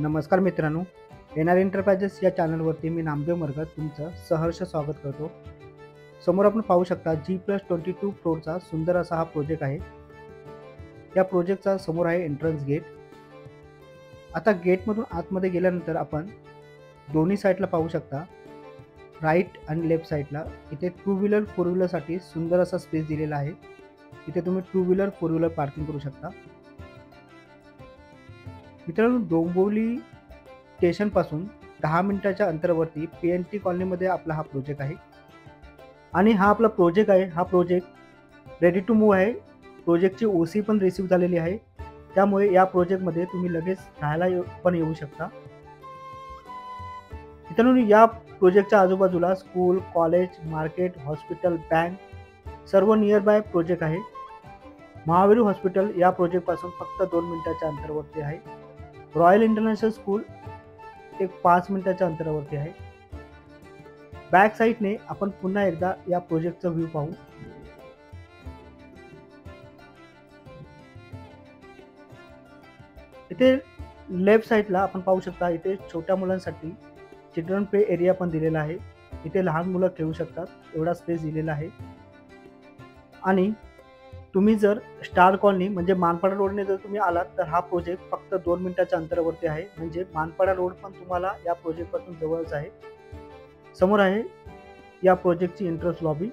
नमस्कार मित्रांनो, NR enterprises या चॅनलवरती मी नामदेव मरगत तुमचं सहर्ष स्वागत करतो. समोर आपण पाहू शकता G+22 फ्लोअरचा सुंदर असा हा प्रोजेक्ट आहे. या प्रोजेक्टचा समोर आहे एंट्रन्स गेट. आता गेटमधून आतमध्ये गेल्यानंतर आपण दोन्ही साईडला पाहू शकता, राईट आणि लेफ्ट साईडला इथे टू व्हीलर फोर व्हीलरसाठी सुंदर असा स्पेस दिलेला आहे. इथे तुम्ही two wheeler four wheeler parking करू शकता. मित्रांनो, डोंबिवली स्टेशनपासून 10 मिनिटाच्या अंतरावरती PNT कॉलनीमध्ये आपला हा प्रोजेक्ट आहे आणि हा आपला प्रोजेक्ट आहे. हा प्रोजेक्ट रेडी टू मूव्ह आहे. प्रोजेक्टची OC पण रिसीव झालेली आहे, त्यामुळे या प्रोजेक्टमध्ये तुम्ही लगेच राहायला पण येऊ शकता. मित्रांनो, या प्रोजेक्टच्या आजूबाजूला school, college, market, hospital, bank सर्व नियर बाय प्रोजेक्ट आहे. महावीर हॉस्पिटल या प्रोजेक्टपासून फक्त 2 मिनिटाच्या अंतरावरती आहे. रॉयल इंटरनॅशनल स्कूल एक 5 मिनिटाच्या अंतरावरती आहे. बॅक साईडने आपण पुन्हा एकदा या प्रोजेक्टचा व्ह्यू पाहू. इथे लेफ्ट साईडला आपण पाहू शकता, इथे छोट्या मुलांसाठी चिल्ड्रन प्ले एरिया पण दिलेला आहे. इथे लहान मुलं खेळू शकतात एवढा स्पेस दिलेला आहे. आणि तुम्ही जर स्टार कॉलनी म्हणजे मानपाडा रोडने जर तुम्ही आलात तर हा प्रोजेक्ट फक्त 2 मिनिटाच्या अंतरावरती आहे. म्हणजे मानपाडा रोड पण तुम्हाला या प्रोजेक्टपासून जवळच आहे. समोर आहे या प्रोजेक्टची एंट्रन्स लॉबी.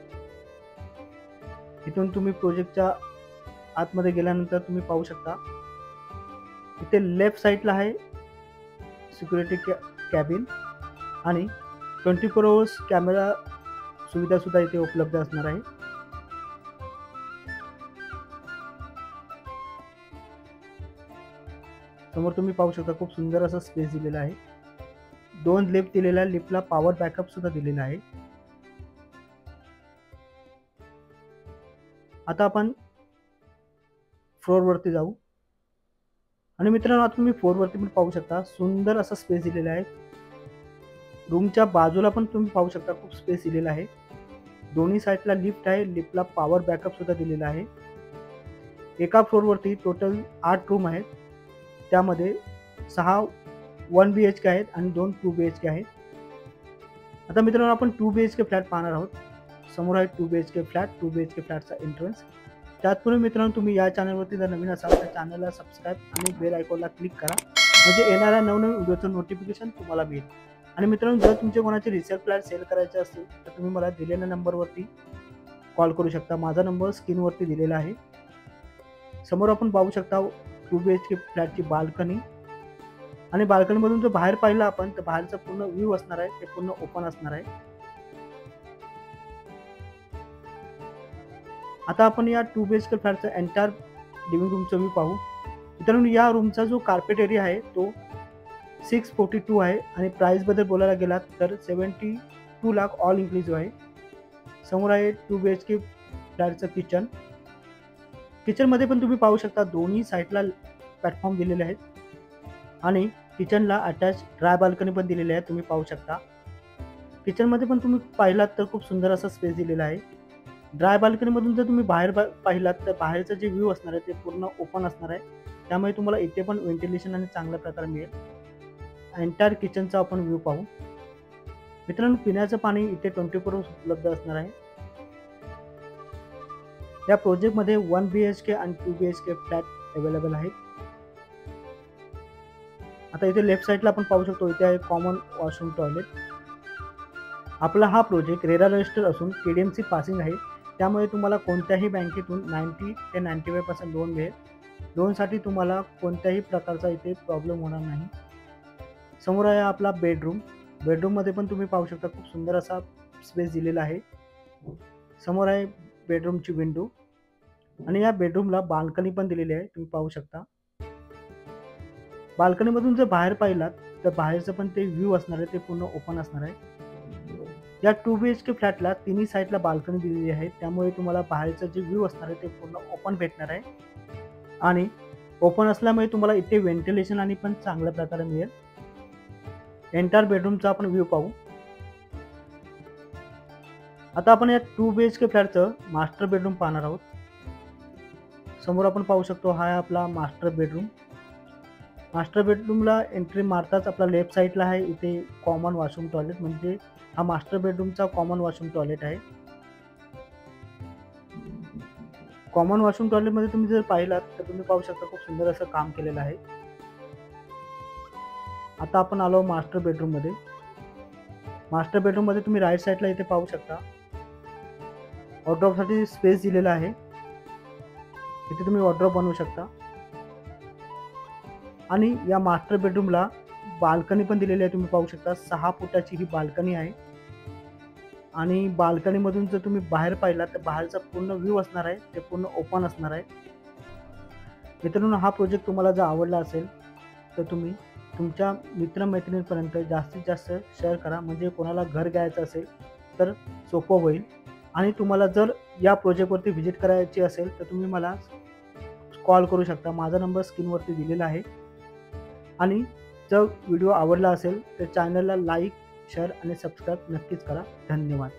इथून तुम्ही प्रोजेक्टच्या आतमध्ये गेल्यानंतर तुम्ही पाहू शकता, इथे लेफ्ट साईडला आहे सिक्युरिटी कॅबिन आणि 24 आवर्स कॅमेरा सुविधा सुद्धा इथे उपलब्ध असणार आहे. समोर तुम्ही पाहू शकता, खूप सुंदर असा स्पेस दिलेला आहे. 2 लिफ्ट दिलेला आहे. लिफ्टला पॉवर बॅकअप सुद्धा दिलेला आहे. आता आपण फ्लोअरवरती जाऊ आणि मित्रांनो, आता तुम्ही फ्लोअरवरती पण पाहू शकता, सुंदर असा स्पेस दिलेला आहे. रूमच्या बाजूला पण तुम्ही पाहू शकता, खूप स्पेस दिलेला आहे. दोन्ही साईडला लिफ्ट आहे. लिफ्टला पॉवर बॅकअप सुद्धा दिलेला आहे. एका फ्लोअरवरती टोटल 8 रूम आहेत. त्यामध्ये 6 1 BHK आहेत आणि 2 2 BHK आहेत. आता मित्रांनो, आपण 2 BHK फ्लॅट पाहणार आहोत. समोर आहे 2 BHK फ्लॅट. 2 BHK फ्लॅटचा एंट्रन्स. त्याचपूर्वी मित्रांनो, तुम्ही या चॅनलवरती जर नवीन असाल तर चॅनलला सबस्क्राईब आणि बेल आयकॉनला क्लिक करा, म्हणजे येणाऱ्या नवनवीन व्हिडिओचं नोटिफिकेशन तुम्हाला मिळेल. आणि मित्रांनो, जर तुमचे कोणाचे रिसेल फ्लॅट सेल करायचे असतील तर तुम्ही मला दिलेल्या नंबरवरती कॉल करू शकता. माझा नंबर स्क्रीनवरती दिलेला आहे. समोर आपण पाहू शकता 2 BHK फ्लॅटची बाल्कनी आणि बाल्कनीमधून जर बाहेर पाहिलं आपण तर बाहेरचा पूर्ण व्ह्यू असणार आहे, ते पूर्ण ओपन असणार आहे. आता आपण या 2 BHK फ्लॅटचा एंटायर लिव्हिंग रूमचा व्ह्यू पाहू. मित्रांनो, या रूमचा जो कार्पेट एरिया आहे तो 642 आहे आणि प्राइसबद्दल बोलायला गेलात तर 72 लाख ऑल इन्क्लुसिव्ह आहे. समोर आहे 2 BHK फ्लॅटचं किचन. किचनमध्ये पण तुम्ही पाहू शकता, दोन्ही साईडला प्लॅटफॉर्म दिलेले आहेत आणि किचनला अटॅच ड्राय बाल्कनी पण दिलेली आहे. तुम्ही पाहू शकता, किचनमध्ये पण तुम्ही पाहिलात तर खूप सुंदर असा स्पेस दिलेला आहे. ड्राय बाल्कनीमधून जर तुम्ही बाहेर पाहिलात तर बाहेरचं जे व्ह्यू असणार आहे ते पूर्ण ओपन असणार आहे, त्यामुळे तुम्हाला इथे पण व्हेंटिलेशन आणि चांगल्या प्रकारे मिळेल. एंटायर किचनचा आपण व्ह्यू पाहू. मित्रांनो, पिण्याचं पाणी इथे 24 आवर्स उपलब्ध असणार आहे. या प्रोजेक्टमध्ये 1 BHK आणि 2 BHK फ्लॅट अवेलेबल आहेत. आता इथे लेफ्ट साईडला आपण पाहू शकतो, इथे आहे कॉमन वॉशरूम टॉयलेट. आपला हा प्रोजेक्ट रेरा रजिस्टर असून KDMC पासिंग आहे, त्यामुळे तुम्हाला कोणत्याही बँकेतून 90 ते 95% लोन मिळेल. लोनसाठी तुम्हाला कोणत्याही प्रकारचा इथे प्रॉब्लेम होणार नाही. समोर आहे आपला बेडरूम. बेडरूममध्ये पण तुम्ही पाहू शकता, खूप सुंदर असा स्पेस दिलेला आहे. समोर आहे बेडरूमची विंडो आणि या बेडरूमला बाल्कनी पण दिलेली आहे. तुम्ही पाहू शकता, बाल्कनीमधून जर बाहेर पाहिलात तर बाहेरचं पण ते व्ह्यू असणार आहे, ते पूर्ण ओपन असणार आहे. या 2 BHK फ्लॅटला तिन्ही साईडला बाल्कनी दिलेली आहे, त्यामुळे तुम्हाला बाहेरचं जे व्ह्यू असणार आहे ते पूर्ण ओपन भेटणार आहे आणि ओपन असल्यामुळे तुम्हाला इथे व्हेंटिलेशन आणि पण चांगल्या प्रकारे मिळेल. एंटायर बेडरूमचा आपण व्ह्यू पाहू. आता आपण या 2 BHK फ्लॅटचं मास्टर बेडरूम पाहणार आहोत. समोर आपण पाहू शकतो, हा आहे आपला मास्टर बेडरूम मास्टर बेडरूमला एंट्री मारताच आपला लेफ्ट साईडला आहे इथे कॉमन वॉशरूम टॉयलेट, म्हणजे हा मास्टर बेडरूमचा कॉमन वॉशरूम टॉयलेट आहे. कॉमन वॉशरूम टॉयलेटमध्ये तुम्ही जर पाहिलात तर तुम्ही पाहू शकता खूप सुंदर असं काम केलेलं आहे. आता आपण आलो मास्टर बेडरूममध्ये. मास्टर बेडरूममध्ये तुम्ही राईट साईडला इथे पाहू शकता वॉर्डरोबसाठी स्पेस दिलेला आहे. इथे तुम्ही वॉर्डरोब बनवू शकता आणि या मास्टर बेडरूमला बाल्कनी पण दिलेली आहे. तुम्ही पाहू शकता 6 फुटाची ही बाल्कनी आहे आणि बाल्कनीमधून जर तुम्ही बाहेर पाहिलात तर बाहेरचा पूर्ण व्ह्यू असणार आहे, ते पूर्ण ओपन असणार आहे. मित्रांनो, हा प्रोजेक्ट तुम्हाला जर आवडला असेल तर तुम्ही तुमच्या मित्रमैत्रिणींपर्यंत जास्तीत जास्त शेअर करा, म्हणजे कोणाला घर घ्यायचं असेल तर सोपं होईल. आणि तुम्हाला जर या प्रोजेक्टवरती व्हिजिट करायची असेल तर तुम्ही मला कॉल करू शकता. माझा नंबर स्क्रीनवरती दिलेला आहे. आणि जर व्हिडिओ आवडला असेल तर चॅनलला लाईक, शेअर आणि सबस्क्राईब नक्कीच करा. धन्यवाद.